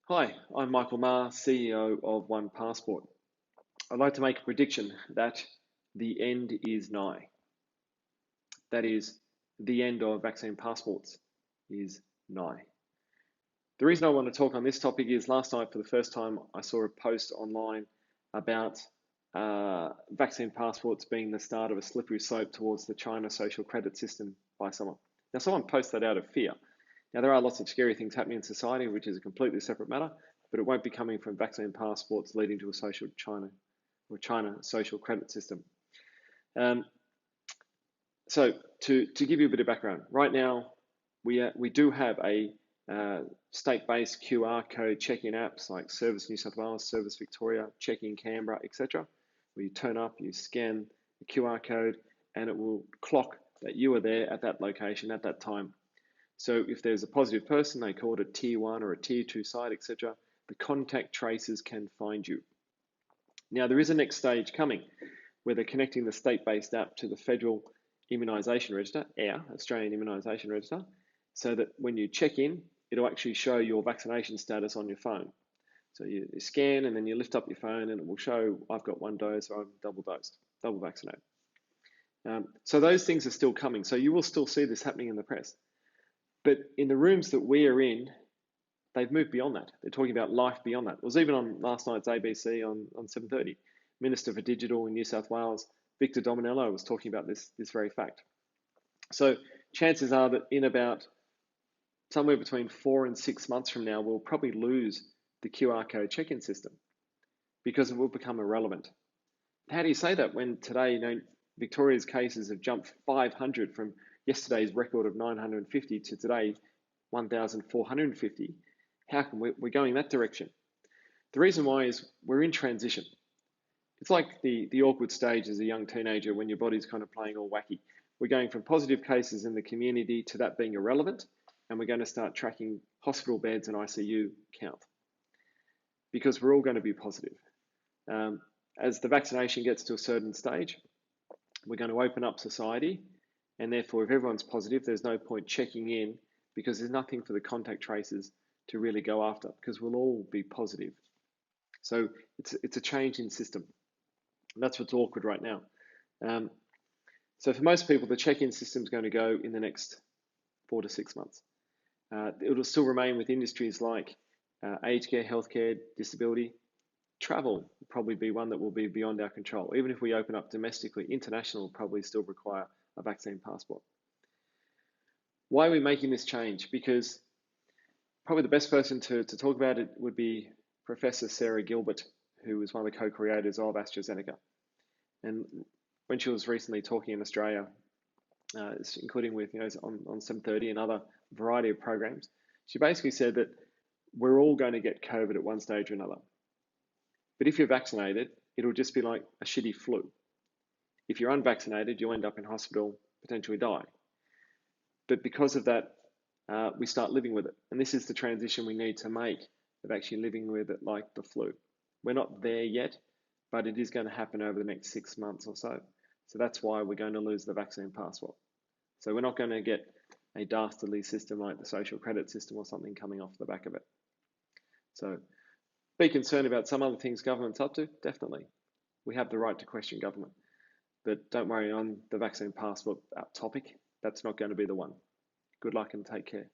Hi, I'm Michael Maher, CEO of OnePassport. I'd like to make a prediction that the end is nigh. That is, the end of vaccine passports is nigh. The reason I want to talk on this topic is last night, for the first time, I saw a post online about vaccine passports being the start of a slippery slope towards the China social credit system by someone. Now, someone posted that out of fear. Now, there are lots of scary things happening in society, which is a completely separate matter, but it won't be coming from vaccine passports leading to a social China social credit system. So to give you a bit of background, right now we do have a state-based QR code check-in apps like Service New South Wales, Service Victoria, Check-in Canberra, etc. Where you turn up, you scan the QR code, and it will clock that you are there at that location at that time. So if there's a positive person, they call it a tier 1 or a tier 2 site, etc. The contact tracers can find you. Now, there is a next stage coming where they're connecting the state-based app to the federal immunisation register, our Australian Immunisation Register, so that when you check in, it'll actually show your vaccination status on your phone. So you scan and then you lift up your phone and it will show I've got one dose or I'm double dosed, double vaccinated. So those things are still coming. So you will still see this happening in the press. But in the rooms that we are in, they've moved beyond that. They're talking about life beyond that. It was even on last night's ABC on 7:30. Minister for Digital in New South Wales, Victor Dominello, was talking about this very fact. So chances are that in about somewhere between 4 and 6 months from now, we'll probably lose the QR code check-in system because it will become irrelevant. How do you say that when today, Victoria's cases have jumped 500 from yesterday's record of 950 to today 1,450? How can we're going that direction? The reason why is we're in transition. It's like the awkward stage as a young teenager when your body's kind of playing all wacky. We're going from positive cases in the community to that being irrelevant, and we're going to start tracking hospital beds and ICU count because we're all going to be positive. As the vaccination gets to a certain stage, we're going to open up society, and therefore if everyone's positive, there's no point checking in because there's nothing for the contact tracers to really go after because we'll all be positive. So it's a change in system. And that's what's awkward right now. So for most people, the check-in system is going to go in the next 4 to 6 months. It'll still remain with industries like aged care, healthcare, disability. Travel will probably be one that will be beyond our control. Even if we open up domestically, international will probably still require a vaccine passport. Why are we making this change? Because probably the best person to talk about it would be Professor Sarah Gilbert, who was one of the co-creators of AstraZeneca. And when she was recently talking in Australia, including with on 7:30 and other variety of programs, she basically said that we're all going to get COVID at one stage or another. But if you're vaccinated, it'll just be like a shitty flu. If you're unvaccinated, you'll end up in hospital, potentially die. But because of that, we start living with it. And this is the transition we need to make of actually living with it like the flu. We're not there yet, but it is going to happen over the next 6 months or so. So that's why we're going to lose the vaccine passport. So we're not going to get a dastardly system like the social credit system or something coming off the back of it. So be concerned about some other things government's up to, definitely. We have the right to question government. But don't worry, on the vaccine passport topic, that's not going to be the one. Good luck and take care.